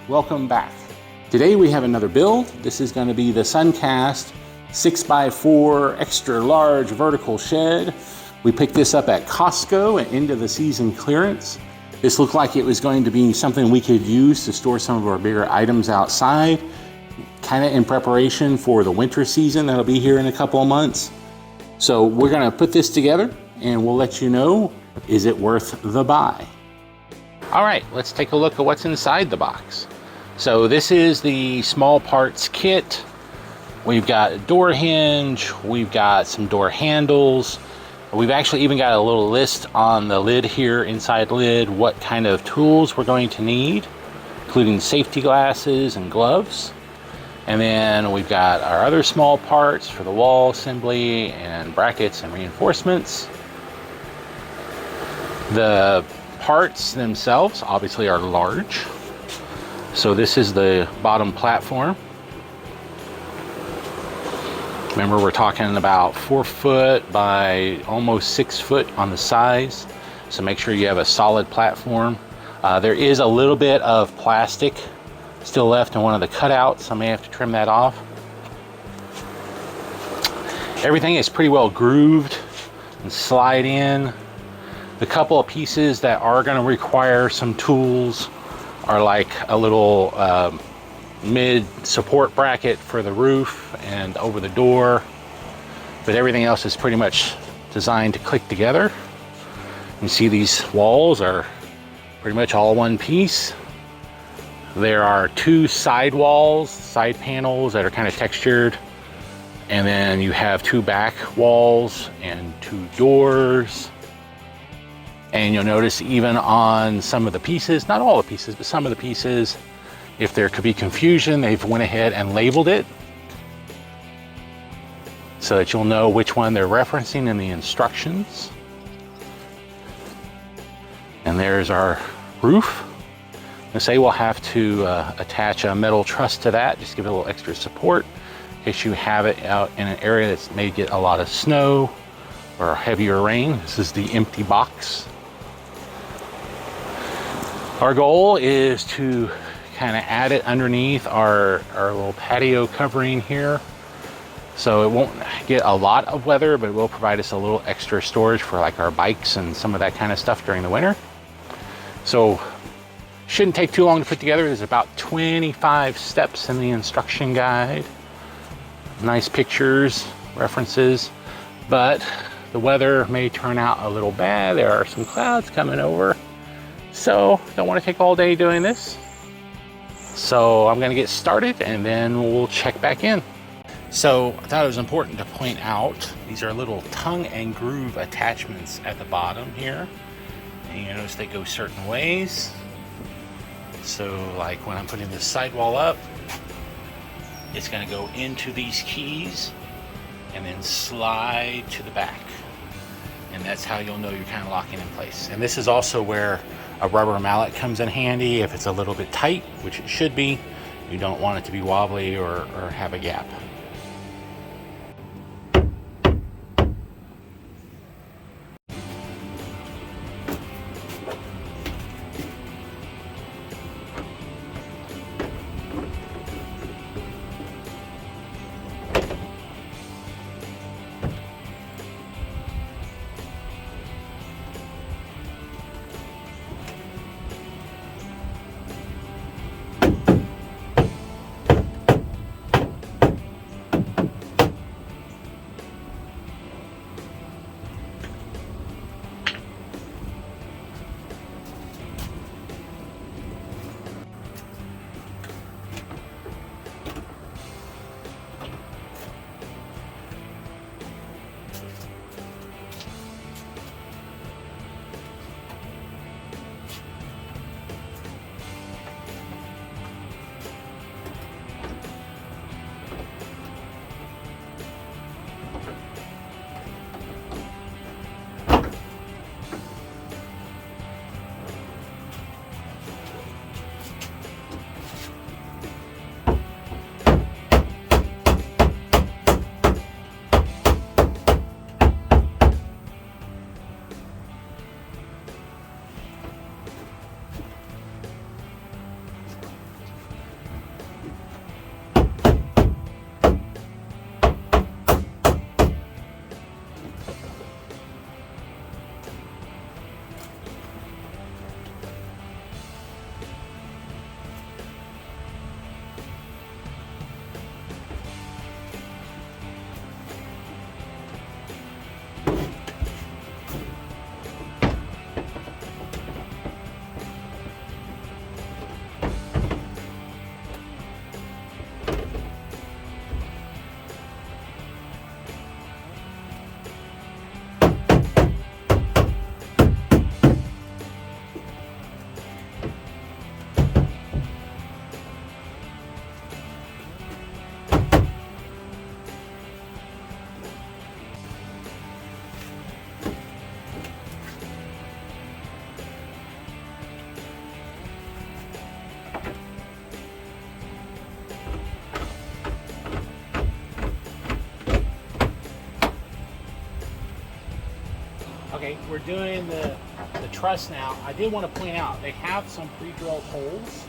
welcome back. Today we have another build. This is going to be the Suncast 6x4 extra large vertical shed. We picked this up at Costco at end of the season clearance. This looked like it was going to be something we could use to store some of our bigger items outside, kind of in preparation for the winter season that'll be here in a couple of months. So we're going to put this together and we'll let you know, is it worth the buy? All right, let's take a look at what's inside the box. So this is the small parts kit. We've got a door hinge, we've got some door handles. We've actually even got a little list on the lid here, inside lid, what kind of tools we're going to need, including safety glasses and gloves. And then we've got our other small parts for the wall assembly and brackets and reinforcements. The parts themselves obviously are large. So this is the bottom platform. Remember, we're talking about 4 foot by almost 6 foot on the sides. So make sure you have a solid platform. There is a little bit of plastic still left in one of the cutouts. I may have to trim that off. Everything is pretty well grooved and slide in. The couple of pieces that are going to require some tools are like a little mid support bracket for the roof and over the door, but everything else is pretty much designed to click together. You see these walls are pretty much all one piece. There are 2 side walls, side panels that are kind of textured, and then you have 2 back walls and 2 doors. And you'll notice even on some of the pieces, not all the pieces, but some of the pieces, if there could be confusion, they've went ahead and labeled it so that you'll know which one they're referencing in the instructions. And there's our roof. I say we'll have to attach a metal truss to that, just give it a little extra support in case you have it out in an area that may get a lot of snow or heavier rain. This is the empty box. Our goal is to kind of add it underneath our little patio covering here. So it won't get a lot of weather, but it will provide us a little extra storage for like our bikes and some of that kind of stuff during the winter. So shouldn't take too long to put together. There's about 25 steps in the instruction guide. Nice pictures, references, but the weather may turn out a little bad. There are some clouds coming over. So don't want to take all day doing this. So I'm going to get started and then we'll check back in. So I thought it was important to point out, these are little tongue and groove attachments at the bottom here. And you notice they go certain ways. So like when I'm putting this sidewall up, it's going to go into these keys and then slide to the back. And that's how you'll know you're kind of locking in place. And this is also where a rubber mallet comes in handy if it's a little bit tight, which it should be. You don't want it to be wobbly or have a gap. we're doing the truss now, I did want to point out they have some pre-drilled holes,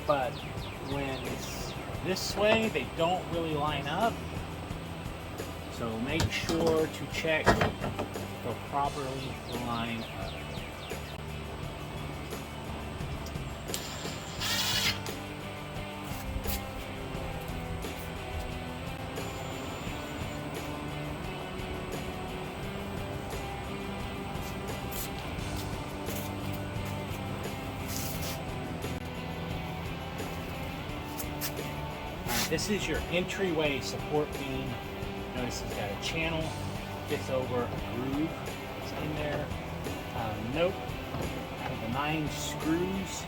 but when it's this way, they don't really line up. So make sure to check they'll properly line up. This is your entryway support beam. Notice it's got a channel, fits over a groove that's in there. Note the 9 screws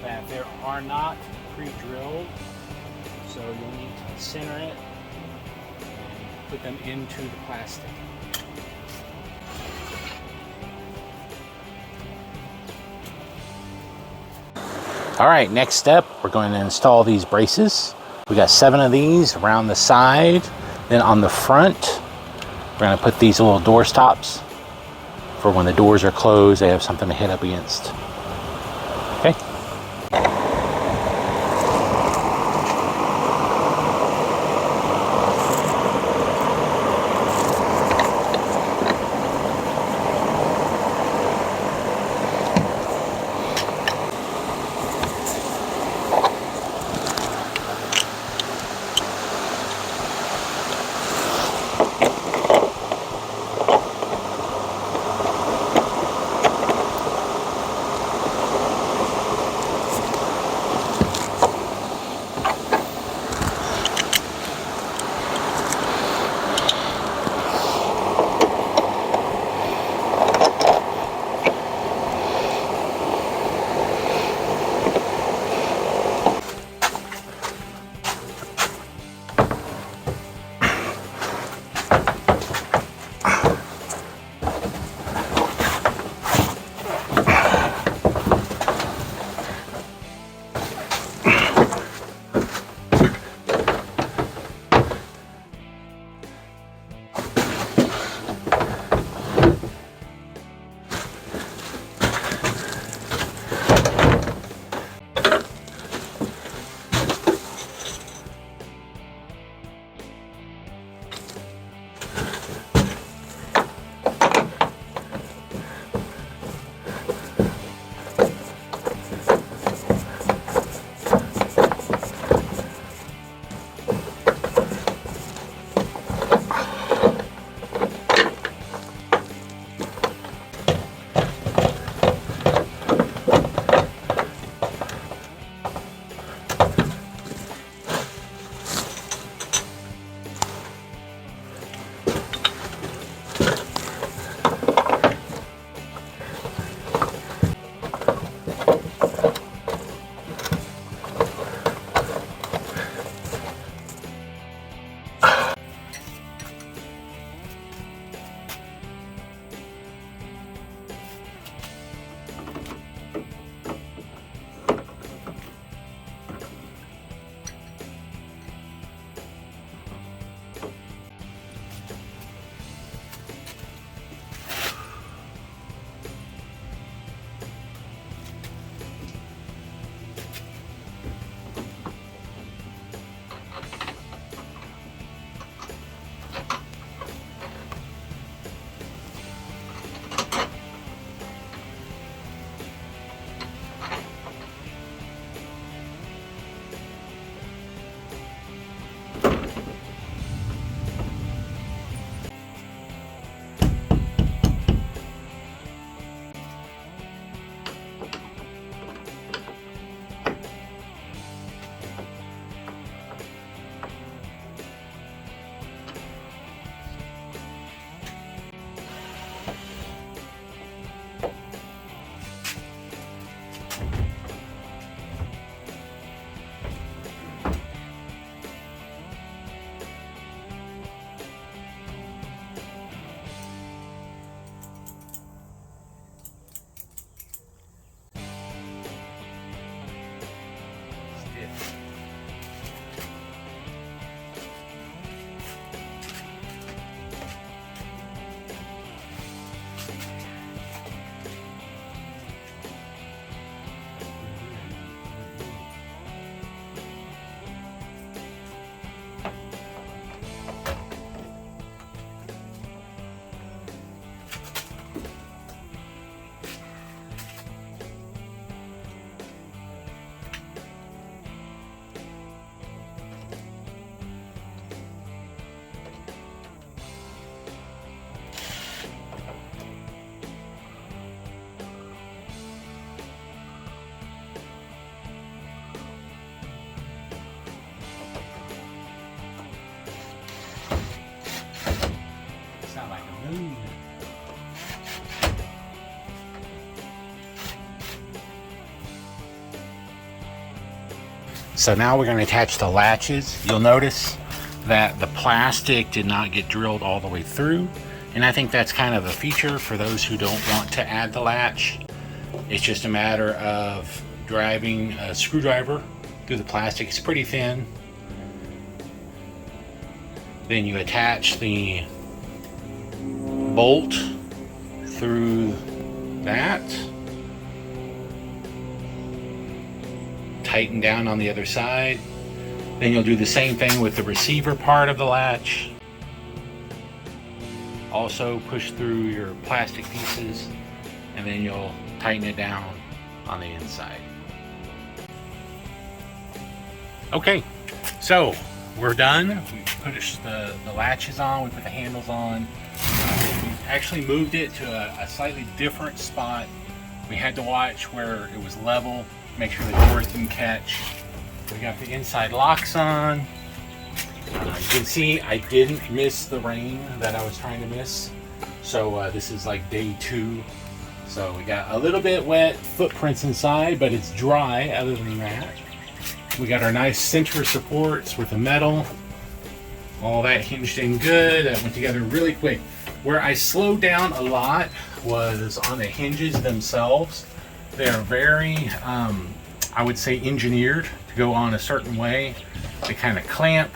that there are not pre-drilled, so you'll need to center it and put them into the plastic. All right, next step, we're going to install these braces. We got 7 of these around the side. Then on the front, we're going to put these little door stops for when the doors are closed, they have something to hit up against. Okay. So now we're going to attach the latches. You'll notice that the plastic did not get drilled all the way through. And I think that's kind of a feature for those who don't want to add the latch. It's just a matter of driving a screwdriver through the plastic. It's pretty thin. Then you attach the bolt through that. Tighten down on the other side. Then you'll do the same thing with the receiver part of the latch. Also push through your plastic pieces, and then you'll tighten it down on the inside. Okay, so we're done. We put the latches on, we put the handles on. We actually moved it to a slightly different spot. We had to watch where it was level, make sure the doors didn't catch. We got the inside locks on. You can see I didn't miss the rain that I was trying to miss. So this is like day 2. So we got a little bit wet footprints inside, but it's dry other than that. We got our nice center supports with the metal. All that hinged in good. That went together really quick. Where I slowed down a lot was on the hinges themselves. They're very, I would say, engineered to go on a certain way. They kind of clamp.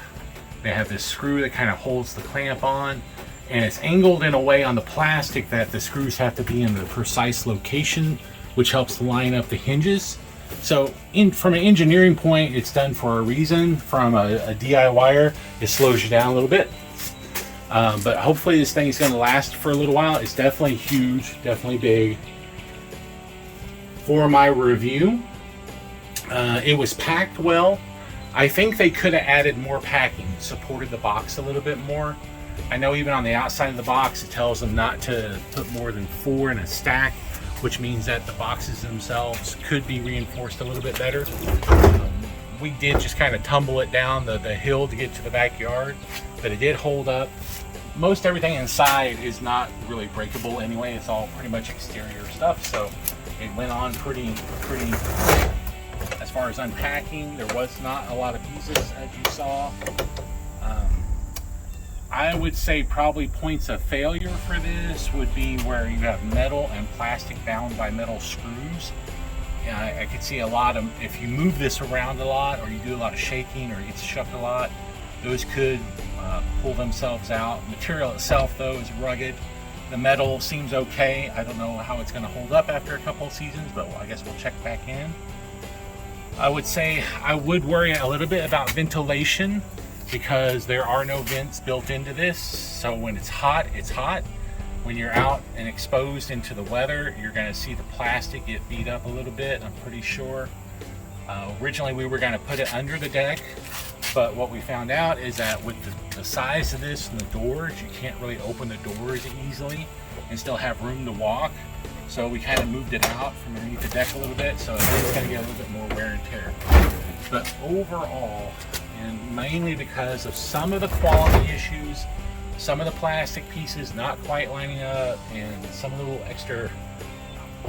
They have this screw that kind of holds the clamp on, and it's angled in a way on the plastic that the screws have to be in the precise location, which helps line up the hinges. So from an engineering point, it's done for a reason. From a DIYer, it slows you down a little bit. But hopefully this thing is going to last for a little while. It's definitely huge, definitely big. For my review, it was packed well. I think they could have added more packing, supported the box a little bit more. I know even on the outside of the box, it tells them not to put more than 4 in a stack, which means that the boxes themselves could be reinforced a little bit better. We did just kind of tumble it down the hill to get to the backyard, but it did hold up. Most everything inside is not really breakable anyway. It's all pretty much exterior stuff, so it went on pretty. As far as unpacking, there was not a lot of pieces, as you saw. I would say probably points of failure for this would be where you have metal and plastic bound by metal screws. I could see a lot of, if you move this around a lot or you do a lot of shaking or it gets shook a lot, those could pull themselves out. The material itself, though, is rugged. The metal seems okay. I don't know how it's going to hold up after a couple of seasons, but I guess we'll check back in. I would say I would worry a little bit about ventilation because there are no vents built into this. So when it's hot, it's hot. When you're out and exposed into the weather, you're going to see the plastic get beat up a little bit, I'm pretty sure. Originally we were going to put it under the deck, but what we found out is that with the size of this and the doors, you can't really open the doors easily and still have room to walk. So we kind of moved it out from underneath the deck a little bit, so it's going to get a little bit more wear and tear. But overall, and mainly because of some of the quality issues, some of the plastic pieces not quite lining up, and some of the little extra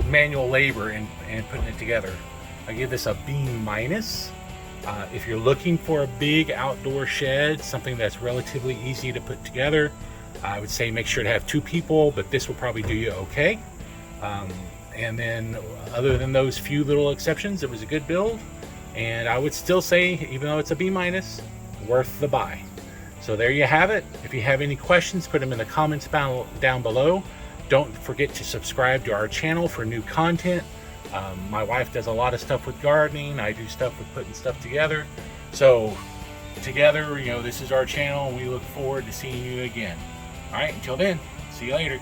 manual labor in putting it together, I give this a B-. If you're looking for a big outdoor shed, something that's relatively easy to put together, I would say make sure to have 2 people, but this will probably do you okay. And then other than those few little exceptions, it was a good build, and I would still say, even though it's a B-, worth the buy. So there you have it. If you have any questions, put them in the comments down below. Don't forget to subscribe to our channel for new content. My wife does a lot of stuff with gardening. I do stuff with putting stuff together. So together, this is our channel, and we look forward to seeing you again. All right, until then, see you later.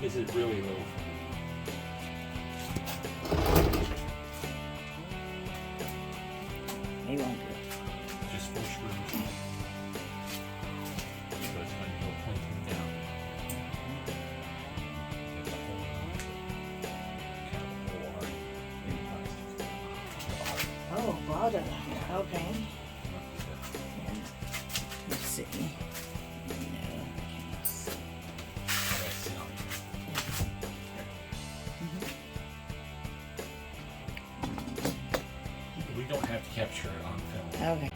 This is really low. They won't do it. Just 4 screws. So it's going to go pointing down. Get the whole kind of hole right in plastic. Oh, bottom. Okay. Let's see. No, I can't see. We don't have to capture it on film. Okay.